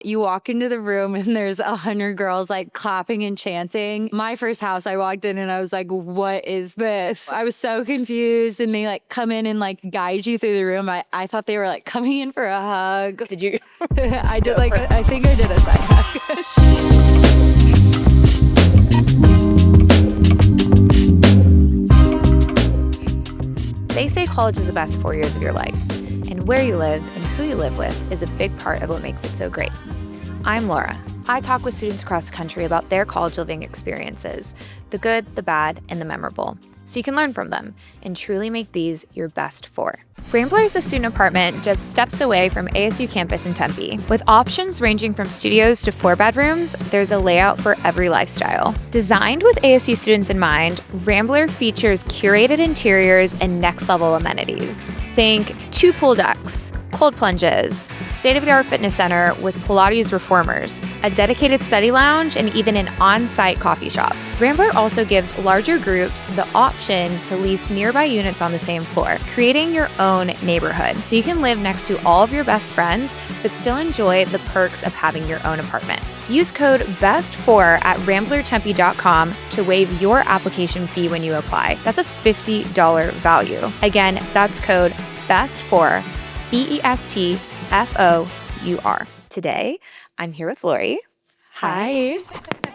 You walk into the room and there's 100 girls like clapping and chanting. My first house, I walked in and I was like, what is this? I was so confused, and they like come in and like guide you through the room. I thought they were like coming in for a hug. Did you? I did like, I think I did a side hug. They say college is the best 4 years of your life, and where you live and who you live with is a big part of what makes it so great. I'm Laura. I talk with students across the country about their college living experiences, the good, the bad, and the memorable, so you can learn from them and truly make these your best 4. Rambler is a student apartment just steps away from ASU campus in Tempe. With options ranging from studios to 4 bedrooms, there's a layout for every lifestyle. Designed with ASU students in mind, Rambler features curated interiors and next-level amenities. Think 2 pool decks, cold plunges, state-of-the-art fitness center with Pilates reformers, a dedicated study lounge, and even an on-site coffee shop. Rambler also gives larger groups the option to lease nearby units on the same floor, creating your own neighborhood. So you can live next to all of your best friends, but still enjoy the perks of having your own apartment. Use code BEST4 at ramblertempe.com to waive your application fee when you apply. That's a $50 value. Again, that's code BEST4, BESTFOUR. Today, I'm here with Laurie. Hi.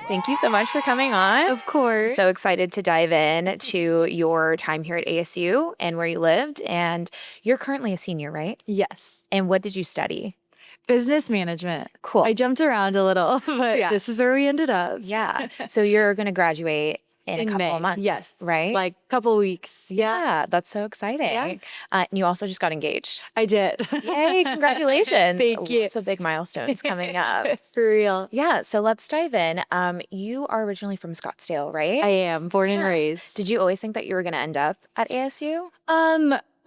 Thank you so much for coming on. Of course. So excited to dive in to your time here at ASU and where you lived. And you're currently a senior, right? Yes. And what did you study? Business management. Cool. I jumped around a little, but Yeah. This is where we ended up. Yeah. So you're going to graduate in a couple May. of months. Yes. Right? Like a couple weeks. Yeah. That's so exciting. Yeah. And you also just got engaged. I did. Yay. Congratulations. Thank you. Lots of big milestones coming up. For real. Yeah. So let's dive in. You are originally from Scottsdale, right? I am born and raised. Did you always think that you were going to end up at ASU?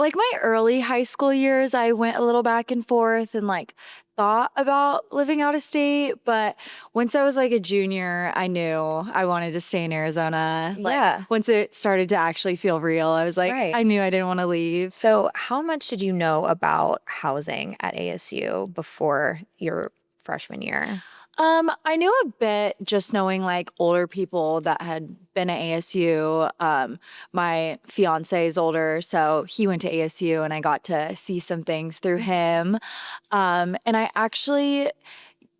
Like my early high school years, I went a little back and forth and like thought about living out of state. But once I was like a junior, I knew I wanted to stay in Arizona. Yeah. Once it started to actually feel real, I was like, Right. I knew I didn't want to leave. So how much did you know about housing at ASU before your freshman year? I knew a bit just knowing like older people that had been at ASU. My fiance is older, so he went to ASU and I got to see some things through him. And I actually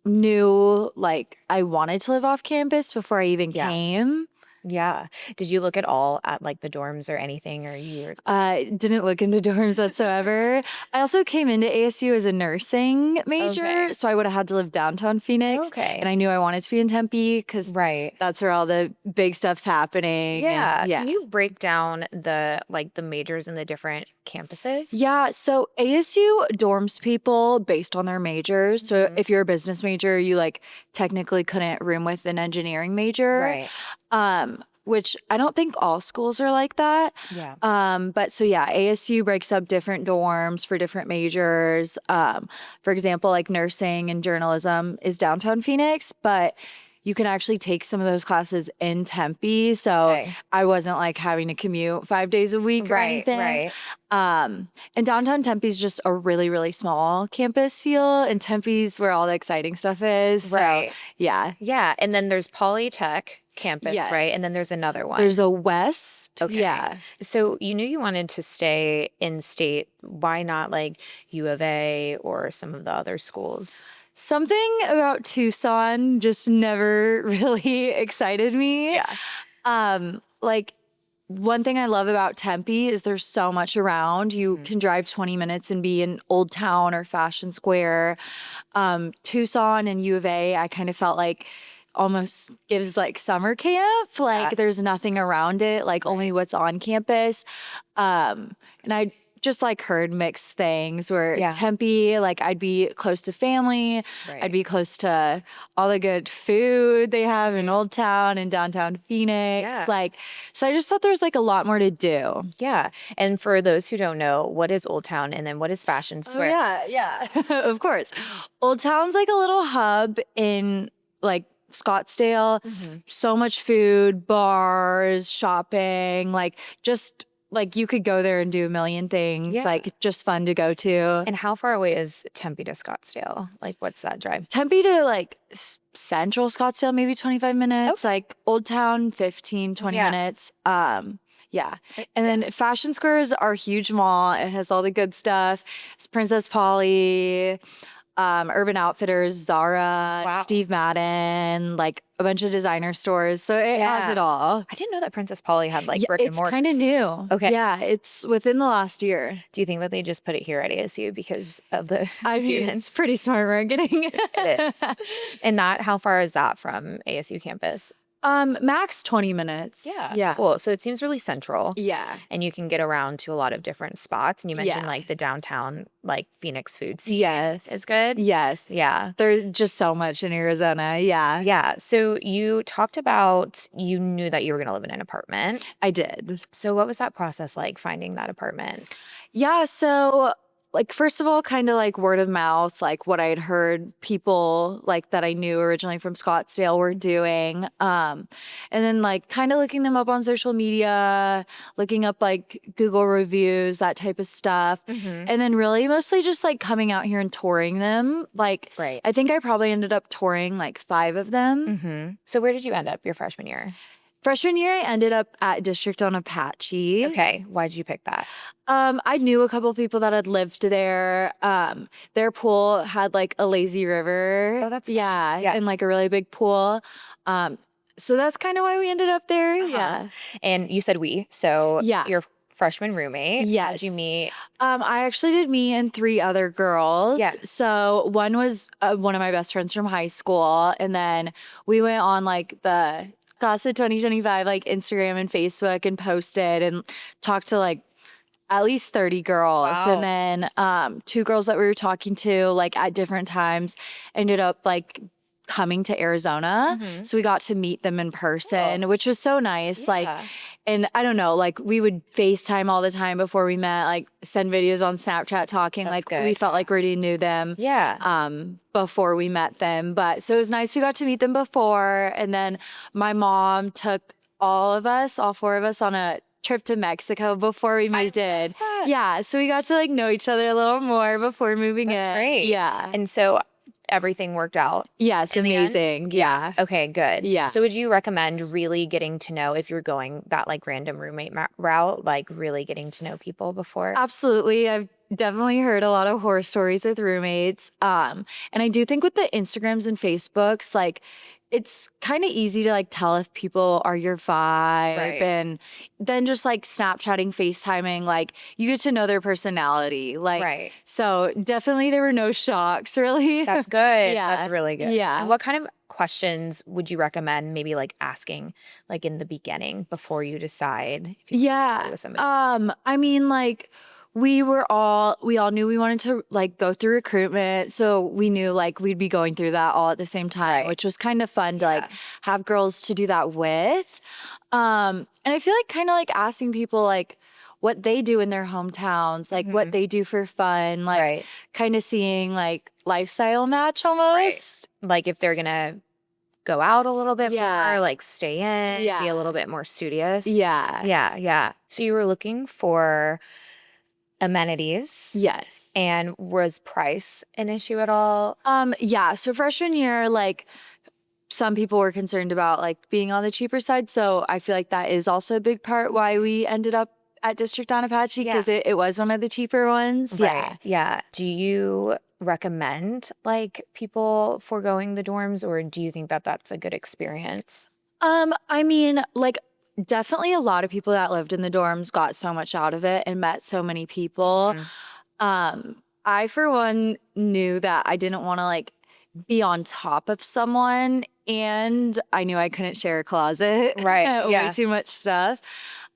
knew like I wanted to live off campus before I even Yeah. came. Yeah. Did you look at all at like the dorms or anything, or you? Didn't look into dorms whatsoever. I also came into ASU as a nursing major, Okay. so I would have had to live downtown Phoenix. Okay. And I knew I wanted to be in Tempe because Right. that's where all the big stuff's happening. Yeah. And, yeah. Can you break down the majors in the different campuses? Yeah, so ASU dorms people based on their majors. So Mhm. if you're a business major, you like technically couldn't room with an engineering major. Right. Which I don't think all schools are like that. Yeah. But so yeah, ASU breaks up different dorms for different majors. For example, like nursing and journalism is downtown Phoenix, but you can actually take some of those classes in Tempe. So Okay. I wasn't like having to commute 5 days a week or Right. anything. Right. And downtown Tempe is just a really, really small campus feel, and Tempe's where all the exciting stuff is. Right. So, yeah. Yeah. And then there's Polytech campus, Yes. right? And then there's another one. There's a West. Okay. Yeah. So you knew you wanted to stay in state. Why not like U of A or some of the other schools? Something about Tucson just never really excited me. Like one thing I love about Tempe is there's so much around. You can drive 20 minutes and be in Old Town or Fashion Square. Tucson and U of A, I kind of felt like almost gives like summer camp. Like there's nothing around it, like only what's on campus. And I just like heard mixed things where Yeah. Tempe, like I'd be close to family. Right. I'd be close to all the good food they have in Old Town and downtown Phoenix. Yeah. Like, so I just thought there was like a lot more to do. Yeah. And for those who don't know, what is Old Town and then what is Fashion Square? Oh, yeah. Of course. Old Town's like a little hub in like Scottsdale. So much food, bars, shopping, like just like you could go there and do a million things, like just fun to go to. And how far away is Tempe to Scottsdale? Like, what's that drive? Tempe to like central Scottsdale, maybe 25 minutes, like Old Town, 15, 20 minutes. Yeah. And then Fashion Square is our huge mall. It has all the good stuff. It's Princess Polly, Urban Outfitters, Zara, Steve Madden, like a bunch of designer stores. So it has it all. I didn't know that Princess Polly had like brick and mortar. It's kind of new. Okay. Yeah, it's within the last year. Do you think that they just put it here at ASU because of the students? Mean, it's pretty smart marketing. It is. And how far is that from ASU campus? Max 20 minutes. Yeah. Cool. So it seems really central. Yeah. And you can get around to a lot of different spots. And you mentioned like the downtown, like Phoenix food scene. Yes. Is good. Yes. Yeah. There's just so much in Arizona. Yeah. Yeah. So you talked about you knew that you were going to live in an apartment. I did. So what was that process like, finding that apartment? Yeah. So like, first of all, kind of like word of mouth, like what I had heard people like that I knew originally from Scottsdale were doing. And then like kind of looking them up on social media, looking up like Google reviews, that type of stuff. And then really mostly just like coming out here and touring them. Like, I think I probably ended up touring like 5 of them. So where did you end up your freshman year? Freshman year, I ended up at District on Apache. Okay. Why did you pick that? I knew a couple people that had lived there. Their pool had like a lazy river. Oh, that's fun. Yeah, and like a really big pool. So that's kind of why we ended up there. Yeah. And you said we. So your freshman roommate. Yes. How did you meet? I actually did me and 3 other girls. Yeah. So one was one of my best friends from high school. And then we went on like the Class of 2025, like Instagram and Facebook, and posted and talked to like at least 30 girls. And then 2 girls that we were talking to like at different times ended up like coming to Arizona. So we got to meet them in person, which was so nice. Like, and I don't know, like we would FaceTime all the time before we met, like send videos on Snapchat talking. That's like good. We felt like we already knew them. Before we met them. But so it was nice we got to meet them before. And then my mom took all 4 of us on a trip to Mexico before we moved in. Yeah. So we got to like know each other a little more before moving in. That's great. Yeah. And so everything worked out. Yes, amazing. Yeah. Okay, good. Yeah. So would you recommend really getting to know, if you're going that like random roommate route, like really getting to know people before? Absolutely. I've definitely heard a lot of horror stories with roommates. And I do think with the Instagrams and Facebooks, like it's kind of easy to like tell if people are your vibe, and then just like Snapchatting, FaceTiming, like you get to know their personality. Like, so definitely there were no shocks really. That's good. That's really good. Yeah. And what kind of questions would you recommend maybe like asking like in the beginning before you decide if you go with somebody? I mean, like we all knew we wanted to like go through recruitment. So we knew like we'd be going through that all at the same time, which was kind of fun to like have girls to do that with. And I feel like kind of like asking people like what they do in their hometowns, like what they do for fun, like kind of seeing like lifestyle match almost. Like if they're gonna go out a little bit more, like stay in, be a little bit more studious. Yeah. So you were looking for amenities. Yes. And was price an issue at all? Yeah. So freshman year, like some people were concerned about like being on the cheaper side. So I feel like that is also a big part why we ended up at District on Apache, because it was one of the cheaper ones. Yeah. Do you recommend like people foregoing the dorms, or do you think that that's a good experience? I mean, like definitely a lot of people that lived in the dorms got so much out of it and met so many people. I, for one, knew that I didn't want to like be on top of someone, and I knew I couldn't share a closet. Way too much stuff.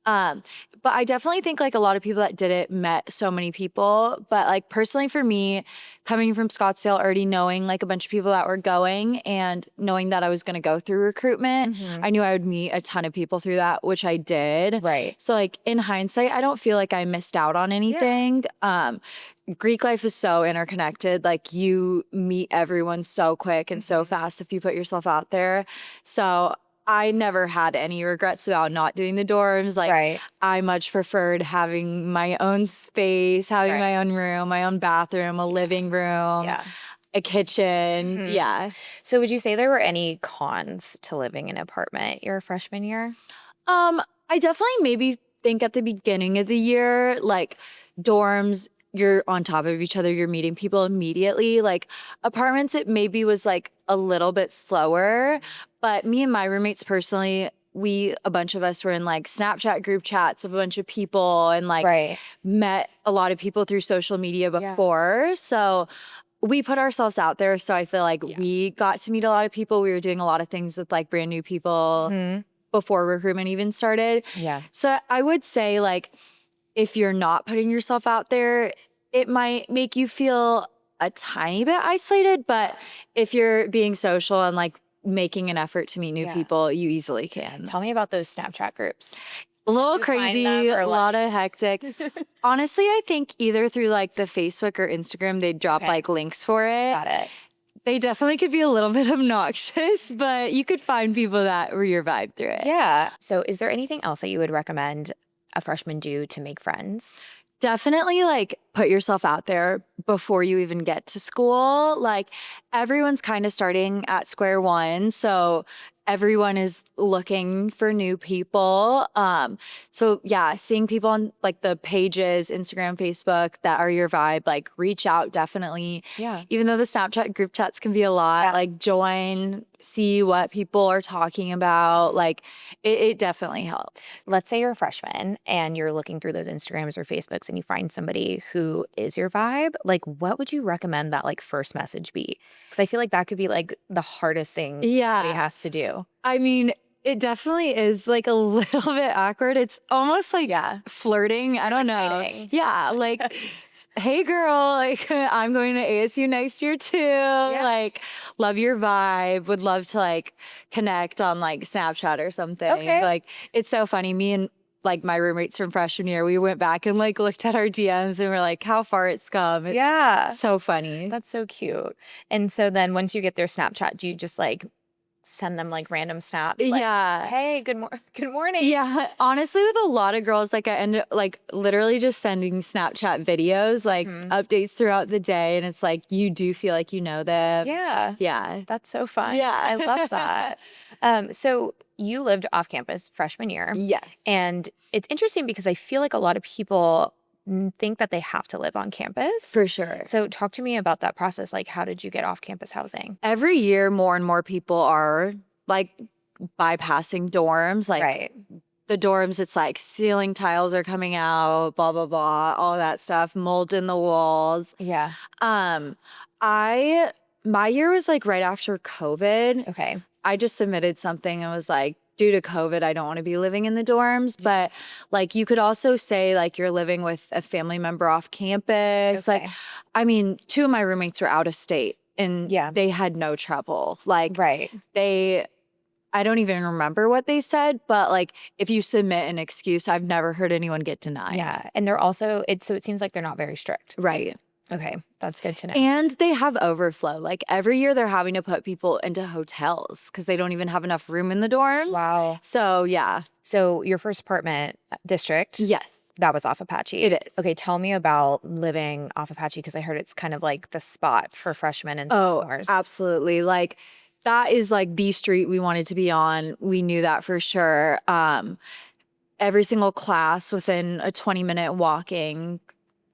But I definitely think like a lot of people that did it met so many people. But like personally for me, coming from Scottsdale, already knowing like a bunch of people that were going and knowing that I was going to go through recruitment, I knew I would meet a ton of people through that, which I did. So like in hindsight, I don't feel like I missed out on anything. Greek life is so interconnected. Like you meet everyone so quick and so fast if you put yourself out there. So I never had any regrets about not doing the dorms. Like, I much preferred having my own space, having my own room, my own bathroom, a living room, a kitchen. Yeah. So would you say there were any cons to living in an apartment your freshman year? I definitely maybe think at the beginning of the year, like dorms, you're on top of each other, you're meeting people immediately. Like apartments, it maybe was like a little bit slower. But me and my roommates personally, a bunch of us were in like Snapchat group chats of a bunch of people and like met a lot of people through social media before. So we put ourselves out there. So I feel like we got to meet a lot of people. We were doing a lot of things with like brand new people before recruitment even started. So I would say like, if you're not putting yourself out there, it might make you feel a tiny bit isolated. But if you're being social and like making an effort to meet new people, you easily can. Tell me about those Snapchat groups. A little crazy, a lot of hectic. Honestly, I think either through like the Facebook or Instagram, they'd drop like links for it. Got it. They definitely could be a little bit obnoxious, but you could find people that were your vibe through it. Yeah. So is there anything else that you would recommend a freshman do to make friends? Definitely like put yourself out there before you even get to school. Like everyone's kind of starting at square one. So everyone is looking for new people. So yeah, seeing people on like the pages, Instagram, Facebook that are your vibe, like reach out definitely. Yeah. Even though the Snapchat group chats can be a lot, like join, see what people are talking about. Like it definitely helps. Let's say you're a freshman and you're looking through those Instagrams or Facebooks and you find somebody who is your vibe. Like what would you recommend that like first message be? Because I feel like that could be like the hardest thing somebody has to do. I mean, it definitely is like a little bit awkward. It's almost like flirting. I don't know. Dating. Yeah. Like, hey girl, like I'm going to ASU next year too. Like, love your vibe. Would love to like connect on like Snapchat or something. Like, it's so funny. Me and like my roommates from freshman year, we went back and like looked at our DMs and we're like, how far it's come. It's so funny. That's so cute. And so then once you get their Snapchat, do you just like send them like random snaps? Like, hey, good morning. Yeah. Honestly, with a lot of girls, like I end up like literally just sending Snapchat videos, like updates throughout the day. And it's like, you do feel like you know them. Yeah. That's so fun. Yeah. I love that. So you lived off campus freshman year. Yes. And it's interesting because I feel like a lot of people think that they have to live on campus. For sure. So talk to me about that process. Like, how did you get off campus housing? Every year, more and more people are like bypassing dorms. Like the dorms, it's like ceiling tiles are coming out, blah, blah, blah, all that stuff, mold in the walls. Yeah. My year was like right after COVID. Okay. I just submitted something and was like, due to COVID, I don't want to be living in the dorms. But like, you could also say like you're living with a family member off campus. Like, I mean, 2 of my roommates were out of state and they had no trouble. Like, I don't even remember what they said, but like, if you submit an excuse, I've never heard anyone get denied. Yeah. And they're also, so it seems like they're not very strict. Right. Okay, that's good to know. And they have overflow. Like every year they're having to put people into hotels because they don't even have enough room in the dorms. Wow. So yeah. So your first apartment district? Yes. That was off Apache. It is. Okay, tell me about living off Apache because I heard it's kind of like the spot for freshmen and sophomores. Oh, absolutely. Like that is like the street we wanted to be on. We knew that for sure. Every single class within a 20-minute walking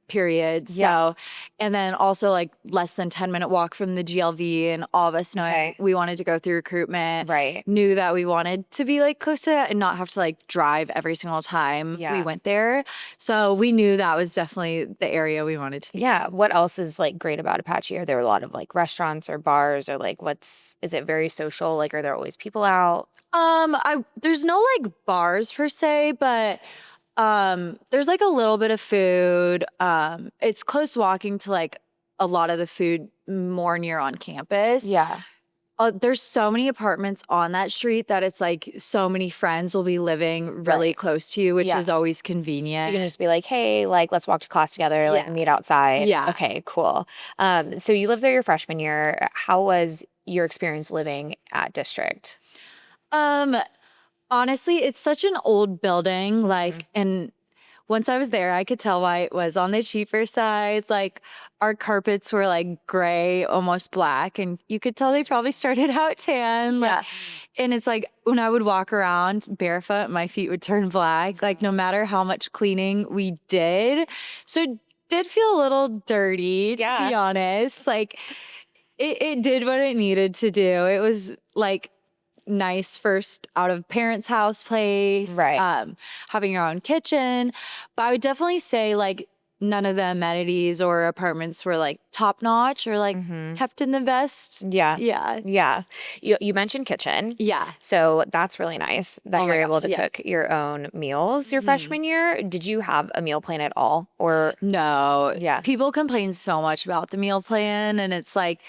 period. So, and then also like less than 10-minute walk from the GLV, and all of us knowing we wanted to go through recruitment, knew that we wanted to be like close to that and not have to like drive every single time we went there. So we knew that was definitely the area we wanted to be. Yeah. What else is like great about Apache? Are there a lot of like restaurants or bars or like is it very social? Like, are there always people out? There's no like bars per se, but there's like a little bit of food. It's close walking to like a lot of the food more near on campus. Yeah. There's so many apartments on that street that it's like so many friends will be living really close to you, which is always convenient. You can just be like, hey, like, let's walk to class together, like meet outside. Yeah. Okay, cool. So you lived there your freshman year. How was your experience living at District? Honestly, it's such an old building, like, and once I was there, I could tell why it was on the cheaper side. Like, our carpets were like gray, almost black, and you could tell they probably started out tan. Like, and it's like when I would walk around barefoot, my feet would turn black, like no matter how much cleaning we did. So it did feel a little dirty, to be honest. Like, it did what it needed to do. It was like nice first out of parents' house place, having your own kitchen. But I would definitely say like none of the amenities or apartments were like top notch or like kept in the best. Yeah. You mentioned kitchen. Yeah. So that's really nice that you're able to cook your own meals your freshman year. Did you have a meal plan at all? Or no. Yeah. People complain so much about the meal plan, and it's like,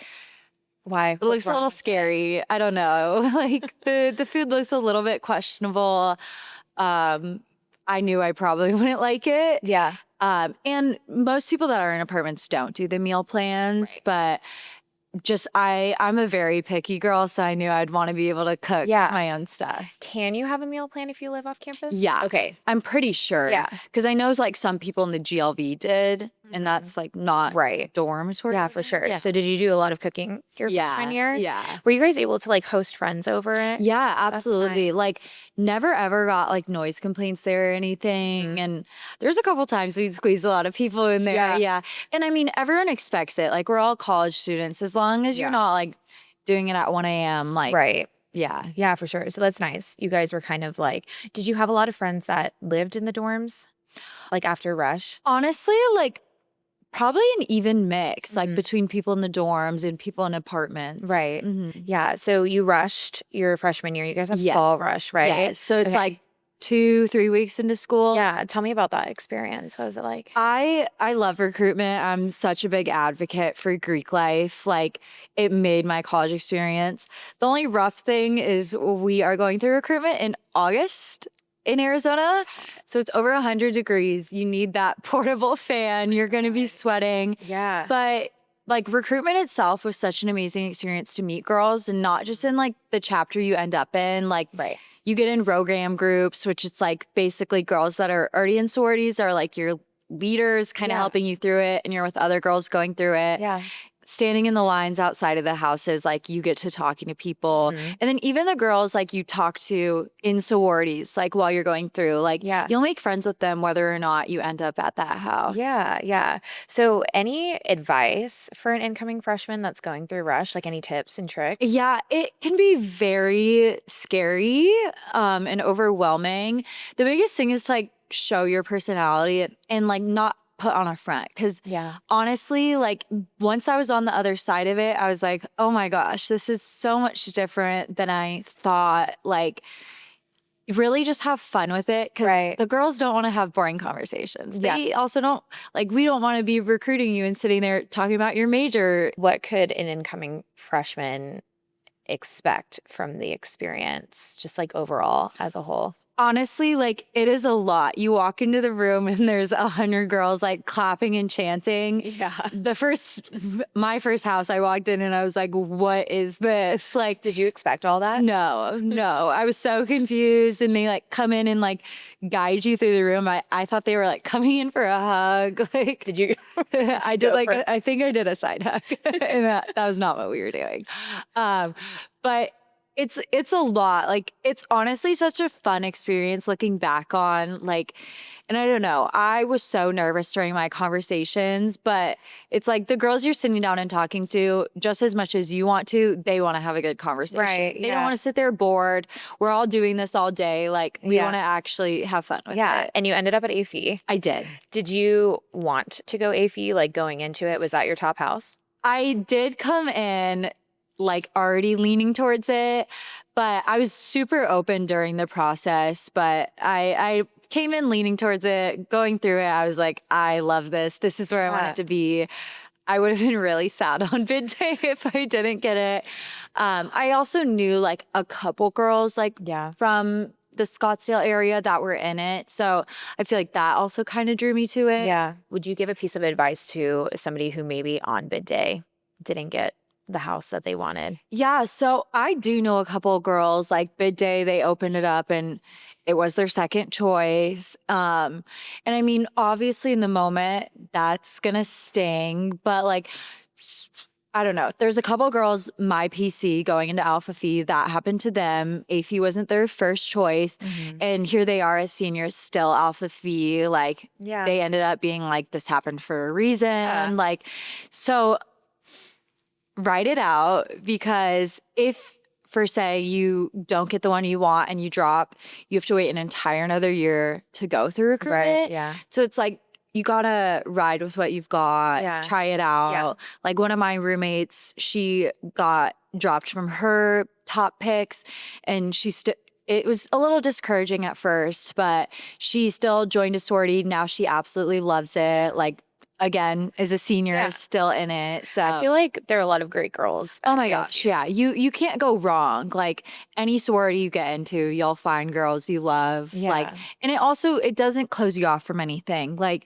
why? It looks a little scary. I don't know. Like the food looks a little bit questionable. I knew I probably wouldn't like it. Yeah. And most people that are in apartments don't do the meal plans, but just I'm a very picky girl, so I knew I'd want to be able to cook my own stuff. Can you have a meal plan if you live off campus? Yeah. Okay. I'm pretty sure. Yeah. Because I know like some people in the GLV did, and that's like not dormitory. Yeah, for sure. Yeah. So did you do a lot of cooking your freshman year? Yeah. Were you guys able to like host friends over it? Yeah, absolutely. Nice. Like never ever got like noise complaints there or anything. And there's a couple times we'd squeeze a lot of people in there. Yeah. And I mean, everyone expects it. Like we're all college students. As long as you're not like doing it at 1 a.m. like Yeah. Yeah, for sure. So that's nice. You guys were kind of like, did you have a lot of friends that lived in the dorms? Like after rush? Honestly, like probably an even mix, like between people in the dorms and people in apartments. Right. Yeah. So you rushed your freshman year. You guys have fall rush, right? Yes. So it's like 2-3 weeks into school. Yeah. Tell me about that experience. What was it like? I love recruitment. I'm such a big advocate for Greek life. Like it made my college experience. The only rough thing is we are going through recruitment in August in Arizona. So it's over 100 degrees. You need that portable fan. You're going to be sweating. Yeah. But like recruitment itself was such an amazing experience to meet girls, and not just in like the chapter you end up in. Like you get in program groups, which it's like basically girls that are already in sororities are like your leaders kind of helping you through it, and you're with other girls going through it. Yeah. Standing in the lines outside of the houses, like you get to talking to people. And then even the girls like you talk to in sororities, like while you're going through, like you'll make friends with them whether or not you end up at that house. Yeah. So any advice for an incoming freshman that's going through rush, like any tips and tricks? Yeah, it can be very scary and overwhelming. The biggest thing is to like show your personality and like not put on a front, because honestly, like once I was on the other side of it, I was like, oh my gosh, this is so much different than I thought. Like really just have fun with it, because the girls don't want to have boring conversations. They also don't, like, we don't want to be recruiting you and sitting there talking about your major. What could an incoming freshman expect from the experience, just like overall as a whole? Honestly, like it is a lot. You walk into the room and there's 100 girls like clapping and chanting. Yeah. My first house, I walked in and I was like, what is this? Like, did you expect all that? No. I was so confused, and they like come in and like guide you through the room. I thought they were like coming in for a hug. Like, did you? I did like, I think I did a side hug and that was not what we were doing. But it's a lot. Like, it's honestly such a fun experience looking back on, like, and I don't know, I was so nervous during my conversations, but it's like the girls you're sitting down and talking to, just as much as you want to, they want to have a good conversation. Right. They don't want to sit there bored. We're all doing this all day. Like, we want to actually have fun with it. And you ended up at AFI. I did. Did you want to go AFI, like going into it? Was that your top house? I did come in like already leaning towards it, but I was super open during the process. But I came in leaning towards it, going through it. I was like, I love this. This is where I want it to be. I would have been really sad on bid day if I didn't get it. I also knew like a couple girls like from the Scottsdale area that were in it. So I feel like that also kind of drew me to it. Yeah. Would you give a piece of advice to somebody who maybe on bid day didn't get the house that they wanted? Yeah, so I do know a couple of girls, like bid day, they opened it up and it was their second choice. And I mean, obviously in the moment, that's gonna sting, but like, I don't know. There's a couple of girls, my PC going into Alpha Phi, that happened to them. AFI wasn't their first choice. And here they are as seniors, still Alpha Phi. Like, they ended up being like, this happened for a reason. Like, so write it out, because if, for say, you don't get the one you want and you drop, you have to wait an entire another year to go through recruitment. Right, yeah. So it's like, you gotta ride with what you've got, try it out. Yeah. Like one of my roommates, she got dropped from her top picks, and it was a little discouraging at first, but she still joined a sorority. Now she absolutely loves it. Like, again, is a senior, still in it. So I feel like there are a lot of great girls. Oh my gosh, yeah. You can't go wrong. Like any sorority you get into, you'll find girls you love. Like, and it doesn't close you off from anything. Like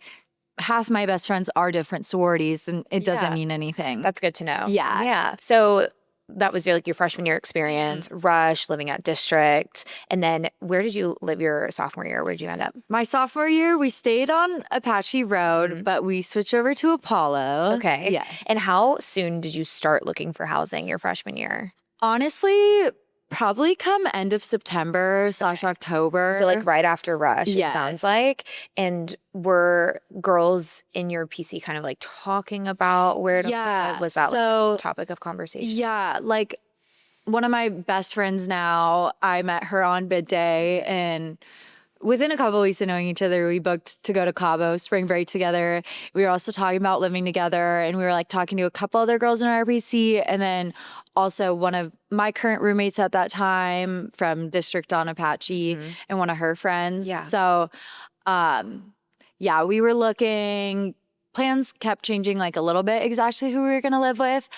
half my best friends are different sororities, and it doesn't mean anything. That's good to know. Yeah. Yeah. So that was your freshman year experience, Rush, living at District. And then where did you live your sophomore year? Where did you end up? My sophomore year, we stayed on Apache Road, but we switched over to Apollo. Okay. Yes. And how soon did you start looking for housing your freshman year? Honestly, probably come end of September / October. So like right after Rush, Yes. it sounds like. And were girls in your PC kind of like talking about where to live? Was that like topic of conversation? Yeah, like one of my best friends now, I met her on bid day, and within a couple of weeks of knowing each other, we booked to go to Cabo spring break together. We were also talking about living together, and we were like talking to a couple other girls in our PC, and then also one of my current roommates at that time from District on Apache, and one of her friends. Yeah. So, we were looking. Plans kept changing like a little bit exactly who we were gonna live with,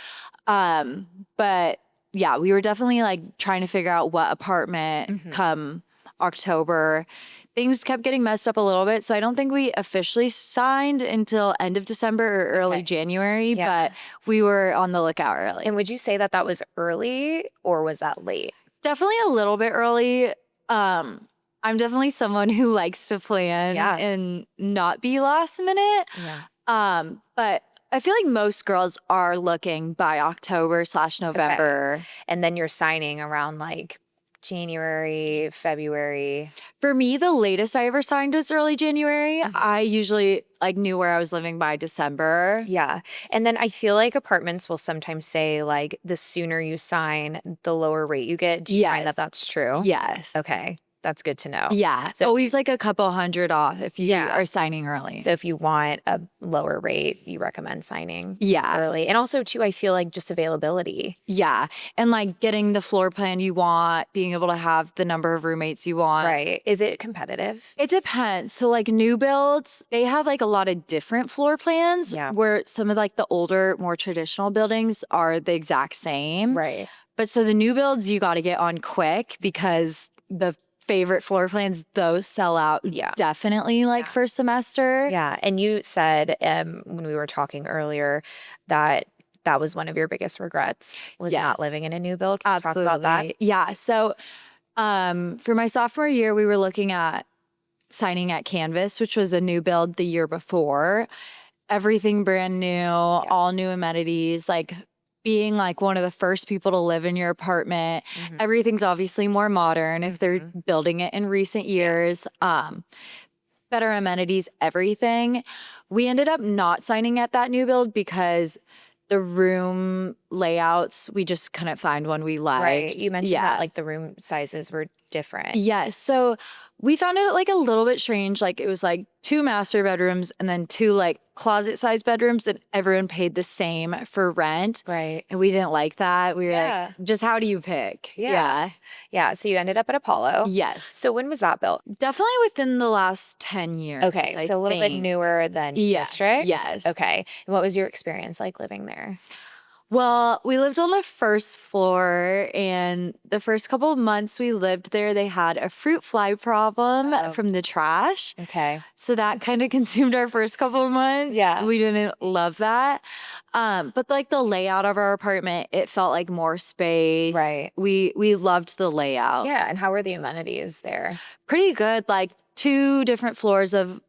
but yeah, we were definitely like trying to figure out what apartment come October. Things kept getting messed up a little bit, so I don't think we officially signed until end of December or early January, but we were on the lookout early. And would you say that was early or was that late? Definitely a little bit early. I'm definitely someone who likes to plan and not be last minute. But I feel like most girls are looking by October / November. Okay. And then you're signing around like January, February. For me, the latest I ever signed was early January. I usually like knew where I was living by December. Yeah. And then I feel like apartments will sometimes say like the sooner you sign, the lower rate you get. Do you find that that's true? Yes. Okay. That's good to know. Yeah. So always like a couple $100 off if you are signing early. So if you want a lower rate, you recommend signing early. And also too, I feel like just availability. Yeah. And like getting the floor plan you want, being able to have the number of roommates you want. Right. Is it competitive? It depends. So like new builds, they have like a lot of different floor plans where some of like the older, more traditional buildings are the exact same. Right. But so the new builds, you got to get on quick because the favorite floor plans, those sell out definitely like first semester. Yeah. And you said when we were talking earlier that was one of your biggest regrets was not living in a new build. Can you talk about that? Yeah. So for my sophomore year, we were looking at signing at Canvas, which was a new build the year before. Everything brand new, all new amenities, like being like one of the first people to live in your apartment. Everything's obviously more modern if they're building it in recent years. Better amenities, everything. We ended up not signing at that new build because the room layouts, we just couldn't find one we liked. Right. You mentioned that like the room sizes were different. Yes. So we found it like a little bit strange. Like it was like 2 master bedrooms and then 2 like closet-sized bedrooms, and everyone paid the same for rent. Right. And we didn't like that. We were like, just how do you pick? Yeah. So you ended up at Apollo. Yes. So when was that built? Definitely within the last 10 years. Okay. So a little bit newer than District. Yes. Okay. And what was your experience like living there? Well, we lived on the first floor, and the first couple of months we lived there, they had a fruit fly problem from the trash. Okay. So that kind of consumed our first couple of months. Yeah. We didn't love that. But like the layout of our apartment, it felt like more space. Right. We loved the layout. Yeah. And how were the amenities there? Pretty good. Like 2 different floors of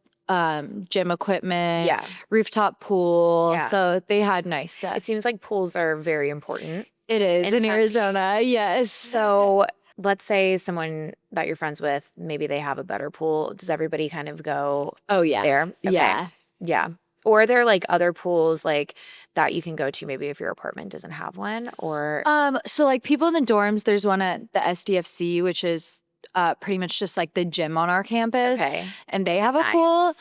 gym equipment, rooftop pool. Yeah. So they had nice stuff. It seems like pools are very important. It is in Tempe. Arizona. Yes. So let's say someone that you're friends with, maybe they have a better pool. Does everybody kind of go there? Okay. Yeah. Yeah. Or are there like other pools like that you can go to maybe if your apartment doesn't have one? Or so like people in the dorms, there's one at the SDFC, which is pretty much just like the gym on our campus. Okay. And they have a pool.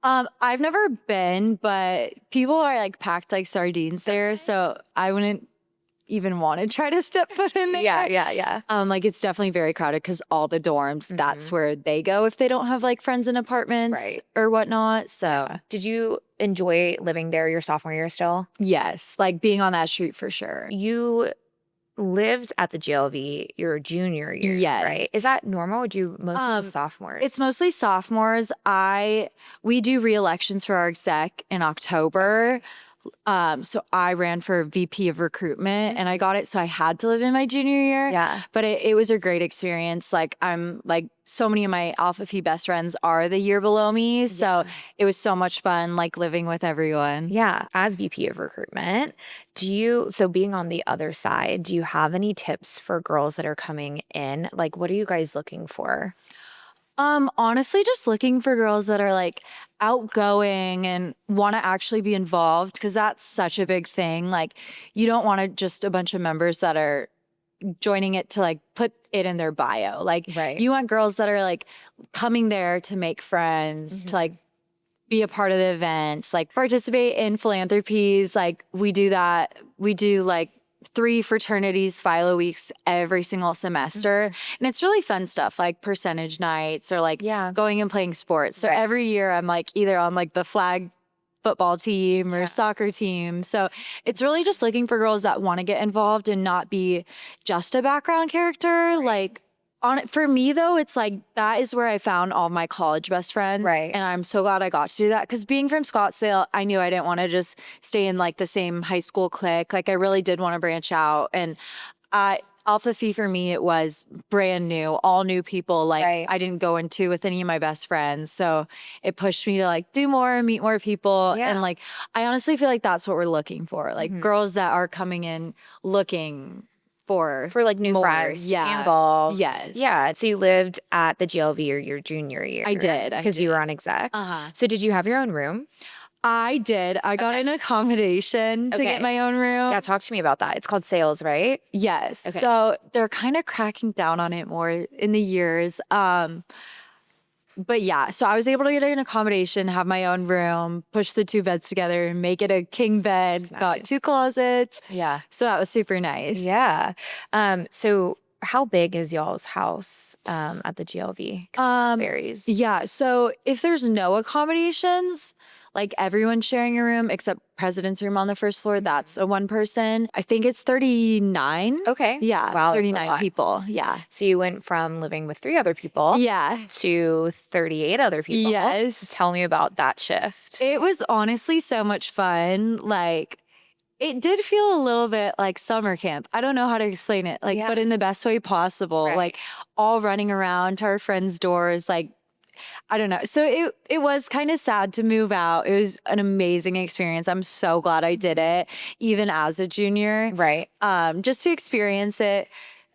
I've never been, but people are like packed like sardines there. So I wouldn't even want to try to step foot in there. Yeah. Like it's definitely very crowded because all the dorms, that's where they go if they don't have like friends in apartments or whatnot. So did you enjoy living there your sophomore year still? yes, like being on that street for sure. You lived at the GLV your junior year, Yes. right? Is that normal? Or do you mostly sophomores? It's mostly sophomores. We do re-elections for our exec in October. So I ran for VP of Recruitment and I got it. So I had to live in my junior year. Yeah. But it was a great experience. Like I'm like so many of my Alpha Phi best friends are the year below me. So it was so much fun like living with everyone. Yeah. As VP of Recruitment, so being on the other side, do you have any tips for girls that are coming in? Like, what are you guys looking for? Honestly, just looking for girls that are like outgoing and want to actually be involved because that's such a big thing. Like you don't want to just a bunch of members that are joining it to like put it in their bio. Like you want girls that are like coming there to make friends, to like be a part of the events, like participate in philanthropies. Like we do that. We do like 3 fraternities philo weeks every single semester. And it's really fun stuff like percentage nights or like going and playing sports. So every year I'm like either on like the flag football team or soccer team. So it's really just looking for girls that want to get involved and not be just a background character. Like for me though, it's like that is where I found all my college best friends. Right. And I'm so glad I got to do that because being from Scottsdale, I knew I didn't want to just stay in like the same high school clique. Like I really did want to branch out. And Alpha Phi for me, it was brand new, all new people. Like I didn't go into with any of my best friends. So it pushed me to like do more, meet more people. And like, I honestly feel like that's what we're looking for. Like girls that are coming in looking for like new more. friends to be involved. Yes. Yeah. So you lived at the GLV your junior year. I did. Because you were on exec. So did you have your own room? I did. I got an accommodation to get my own room. Yeah, talk to me about that. It's called sales, right? Yes. Okay. So they're kind of cracking down on it more in the years. But yeah, so I was able to get an accommodation, have my own room, push the 2 beds together and make it a king bed. Got 2 closets. Yeah. So that was super nice. Yeah. So how big is y'all's house at the GLV? It varies. Yeah. So if there's no accommodations, like everyone's sharing a room except president's room on the first floor, that's a 1 person. I think it's 39. Okay. Yeah. Wow. 39 people. Yeah. So you went from living with 3 other people to 38 other people. Yes. Tell me about that shift. It was honestly so much fun. Like it did feel a little bit like summer camp. I don't know how to explain it, like, but in the best way possible. Like all running around to our friends' doors, like, I don't know. So it was kind of sad to move out. It was an amazing experience. I'm so glad I did it, even as a junior. Right. Just to experience it.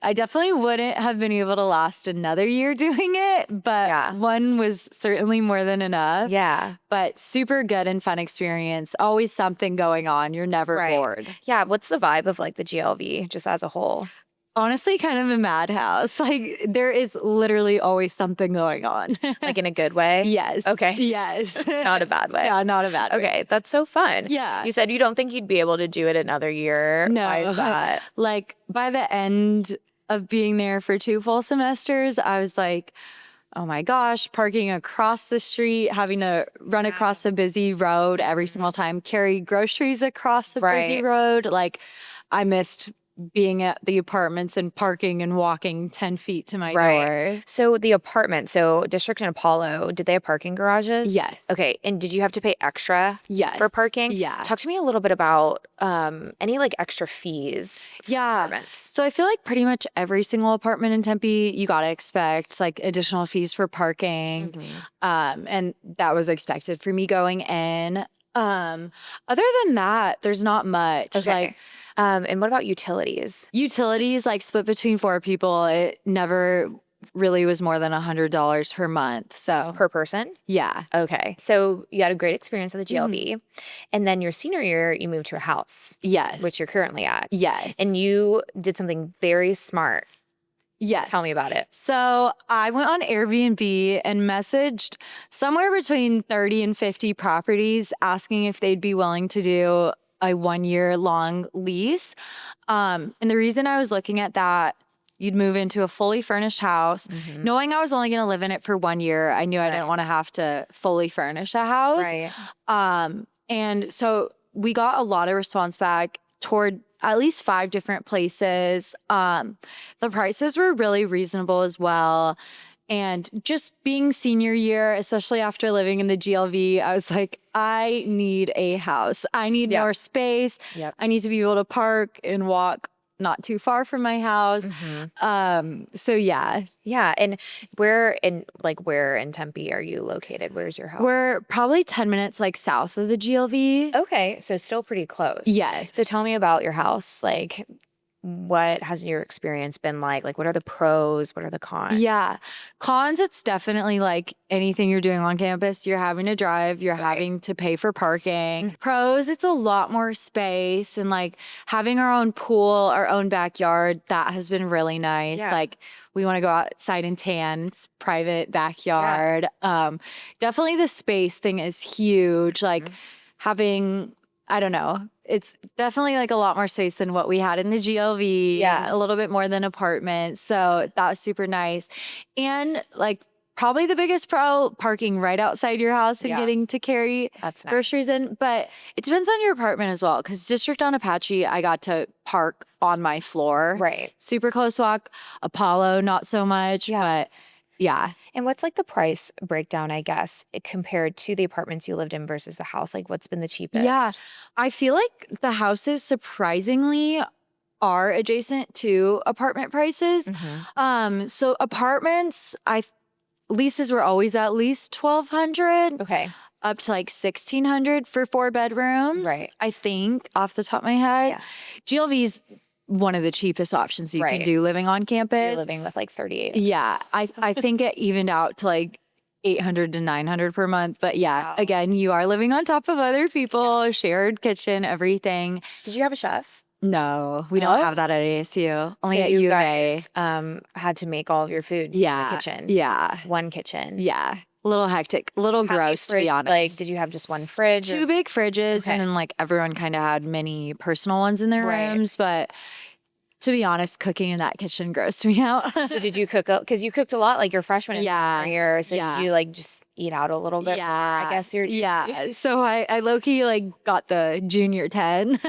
I definitely wouldn't have been able to last another year doing it, but 1 was certainly more than enough. Yeah. But super good and fun experience. Always something going on. You're never bored. Yeah. What's the vibe of like the GLV just as a whole? Honestly, kind of a madhouse. Like there is literally always something going on. Like in a good way? Yes. Okay. Yes. Not a bad way. Yeah, not a bad way. Okay, that's so fun. Yeah. You said you don't think you'd be able to do it another year. No. Why is that? Like by the end of being there for 2 full semesters, I was like, oh my gosh, parking across the street, having to run across a busy road every single time, carry groceries across a busy road. Like, I missed being at the apartments and parking and walking 10 feet to my door. So the apartment, so District and Apollo, did they have parking garages? Yes. Okay. And did you have to pay extra for parking? Yeah. Talk to me a little bit about any like extra fees for apartments. So I feel like pretty much every single apartment in Tempe, you got to expect like additional fees for parking. And that was expected for me going in. Other than that, there's not much. Like, and what about utilities? Utilities, like split between 4 people, it never really was more than $100 per month. So per person? Yeah. Okay. So you had a great experience at the GLV. And then your senior year, you moved to a house. Yes. Which you're currently at. Yes. And you did something very smart. Yes. Tell me about it. So I went on Airbnb and messaged somewhere between 30 and 50 properties asking if they'd be willing to do a 1-year long lease. And the reason I was looking at that, you'd move into a fully furnished house. Knowing I was only going to live in it for 1 year, I knew I didn't want to have to fully furnish a house. And so we got a lot of response back toward at least 5 different places. The prices were really reasonable as well. And just being senior year, especially after living in the GLV, I was like, I need a house. I need more space. I need to be able to park and walk not too far from my house. So yeah. Yeah. And where in Tempe are you located? Where's your house? We're probably 10 minutes like south of the GLV. Okay. So still pretty close. Yes. So tell me about your house. Like, what has your experience been like? Like, what are the pros? What are the cons? Yeah. Cons, it's definitely like anything you're doing on campus. You're having to drive, you're having to pay for parking. Pros, it's a lot more space and like having our own pool, our own backyard. That has been really nice. Like, we want to go outside and tan. It's private backyard. Definitely the space thing is huge. Like having, I don't know, it's definitely like a lot more space than what we had in the GLV. A little bit more than apartments. So that was super nice. And like probably the biggest pro, parking right outside your house and getting to carry groceries in. But it depends on your apartment as well. Because District on Apache, I got to park on my floor. Super close walk. Apollo, not so much. But yeah. And what's like the price breakdown, I guess, compared to the apartments you lived in versus the house? Like, what's been the cheapest? Yeah. I feel like the houses surprisingly are adjacent to apartment prices. So apartments, leases were always at least $1,200. Okay. Up to like $1,600 for 4 bedrooms. I think off the top of my head. GLV's one of the cheapest options you can do living on campus. You're living with like 38. Yeah. I think it evened out to like $800 to $900 per month. But yeah, again, you are living on top of other people, shared kitchen, everything. Did you have a chef? No, we don't have that at ASU. Only so at you U of guys had to make all of your food in the kitchen. One kitchen. A little hectic, a little gross, to be honest. Like, did you have just one fridge? 2 big fridges, and then like everyone kind of had many personal ones in their rooms. But to be honest, cooking in that kitchen grossed me out. So did you cook? Because you cooked a lot, like your freshman and sophomore year. So did you like just eat out a little bit? I guess you're. So I low key like got the junior 10.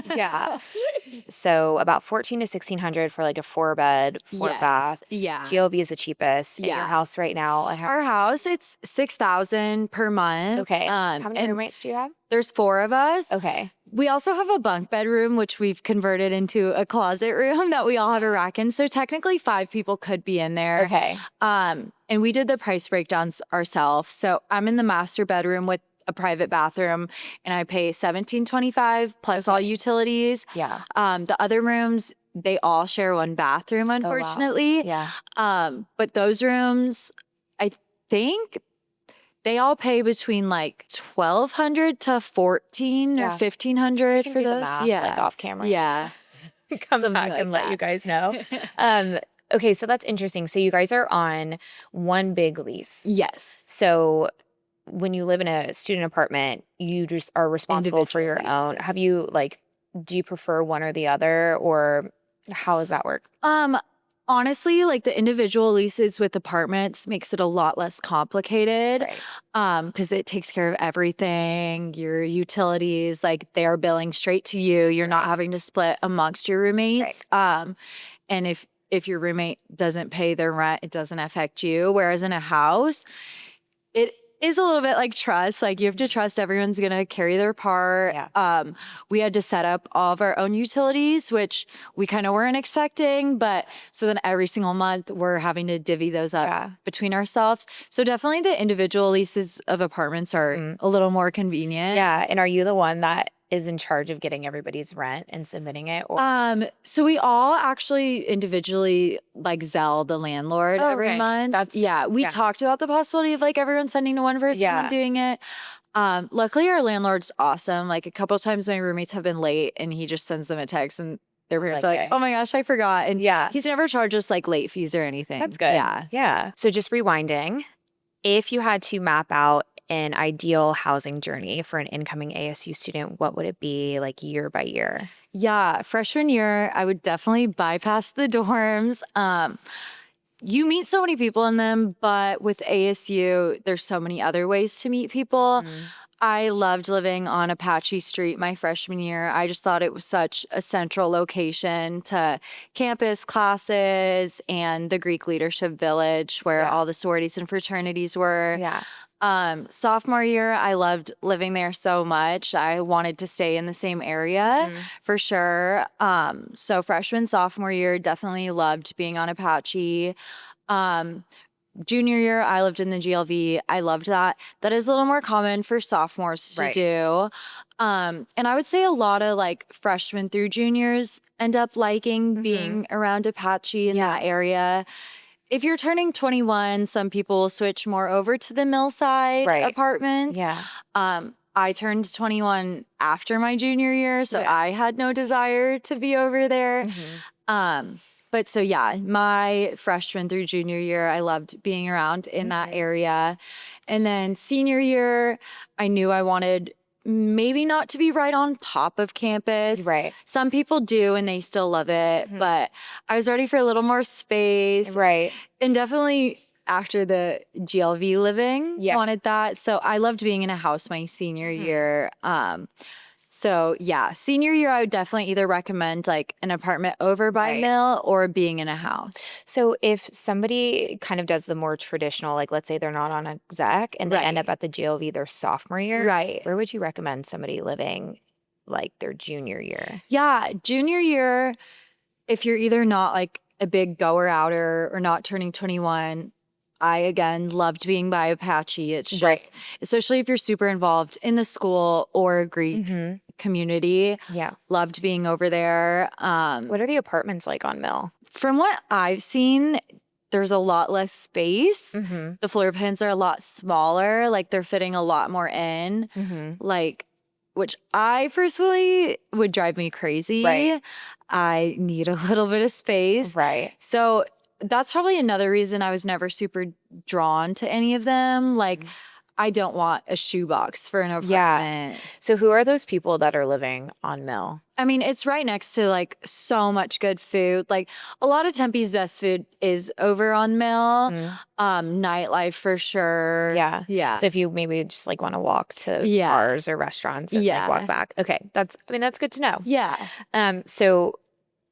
So about $1,400 to $1,600 for like a 4-bed, 4-bath. GLV is the cheapest. Your house right now. Our house, it's $6,000 per month. Okay. How many roommates do you have? There's 4 of us. Okay. We also have a bunk bedroom, which we've converted into a closet room that we all have a rack in. So technically 5 people could be in there. Okay. And we did the price breakdowns ourselves. So I'm in the master bedroom with a private bathroom and I pay $1,725 plus all utilities. The other rooms, they all share one bathroom, unfortunately. But those rooms, I think they all pay between like $1,200 to $1,400 or $1,500 for those. Like off camera. Come Something back like and let that. you guys know. Okay, so that's interesting. So you guys are on one big lease. Yes. So when you live in a student apartment, you just are responsible for your own. Have you do you prefer one or the other, or how does that work? Honestly, like the individual leases with apartments makes it a lot less complicated. Because it takes care of everything, your utilities, like they're billing straight to you. You're not having to split amongst your roommates. And if your roommate doesn't pay their rent, it doesn't affect you. Whereas in a house, it is a little bit like trust. Like you have to trust everyone's going to carry their part. We had to set up all of our own utilities, which we kind of weren't expecting. But so then every single month we're having to divvy those up between ourselves. So definitely the individual leases of apartments are a little more convenient. Yeah. And are you the one that is in charge of getting everybody's rent and submitting it? Or? So we all actually individually like Zelle the landlord every month. We talked about the possibility of like everyone sending to one person and doing it. Luckily our landlord's awesome. Like a couple of times my roommates have been late and he just sends them a text and their parents are like, oh my gosh, I forgot. And he's never charged us like late fees or anything. That's good. Yeah. So just rewinding, if you had to map out an ideal housing journey for an incoming ASU student, what would it be like year by year? Yeah, freshman year, I would definitely bypass the dorms. You meet so many people in them, but with ASU, there's so many other ways to meet people. I loved living on Apache Street my freshman year. I just thought it was such a central location to campus, classes, and the Greek Leadership Village where all the sororities and fraternities were. Sophomore year, I loved living there so much. I wanted to stay in the same area for sure. So freshman, sophomore year, definitely loved being on Apache. Junior year, I lived in the GLV. I loved that. That is a little more common for sophomores to do. And I would say a lot of like freshmen through juniors end up liking being around Apache in that area. If you're turning 21, some people will switch more over to the Millside apartments. I turned 21 after my junior year, so I had no desire to be over there. But so my freshman through junior year, I loved being around in that area. And then senior year, I knew I wanted maybe not to be right on top of campus. Some people do and they still love it, but I was ready for a little more space. And definitely after the GLV living, wanted that. So I loved being in a house my senior year. So senior year, I would definitely either recommend like an apartment over by Mill or being in a house. So if somebody kind of does the more traditional, like let's say they're not on exec and they end up at the GLV their sophomore year, where would you recommend somebody living like their junior year? Junior year, if you're either not like a big goer-outer or not turning 21, I, again, loved being by Apache. It's just, especially if you're super involved in the school or Greek community. Loved being over there. What are the apartments like on Mill? From what I've seen, there's a lot less space. The floor plans are a lot smaller. Like, they're fitting a lot more in. Like, which I personally would drive me crazy. I need a little bit of space. So that's probably another reason I was never super drawn to any of them. Like, I don't want a shoebox for an apartment. So who are those people that are living on Mill? I mean, it's right next to like so much good food. Like a lot of Tempe's best food is over on Mill. Nightlife for sure. So if you maybe just like want to walk to bars or restaurants and like walk back. Okay. That's good to know. So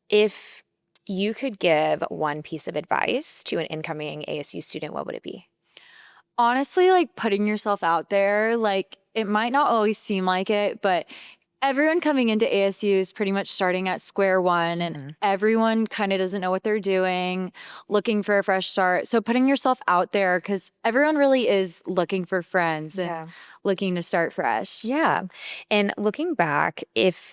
if you could give one piece of advice to an incoming ASU student, what would it be? Honestly, like putting yourself out there. Like it might not always seem like it, but everyone coming into ASU is pretty much starting at square one and everyone kind of doesn't know what they're doing, looking for a fresh start. So putting yourself out there because everyone really is looking for friends and looking to start fresh. And looking back, if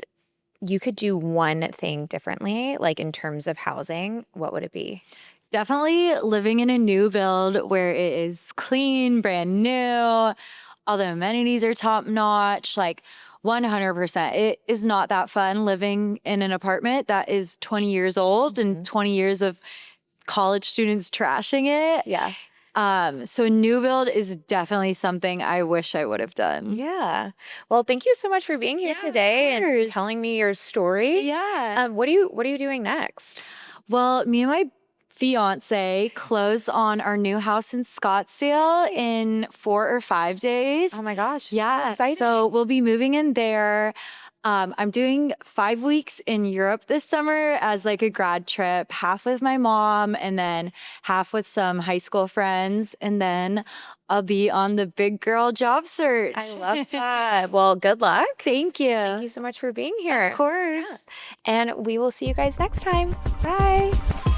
you could do one thing differently, like in terms of housing, what would it be? Definitely living in a new build where it is clean, brand new, all the amenities are top notch, like 100%. It is not that fun living in an apartment that is 20 years old and 20 years of college students trashing it. So new build is definitely something I wish I would have done. Well, thank you so much for being here today and telling me your story. What are you doing next? Well, me and my fiance close on our new house in Scottsdale in 4 or 5 days. Oh my gosh. Yeah. Exciting. So we'll be moving in there. I'm doing 5 weeks in Europe this summer as like a grad trip, half with my mom and then half with some high school friends. And then I'll be on the big girl job search. I love that. Well, good luck. Thank you. Thank you so much for being here. Of course. And we will see you guys next time. Bye.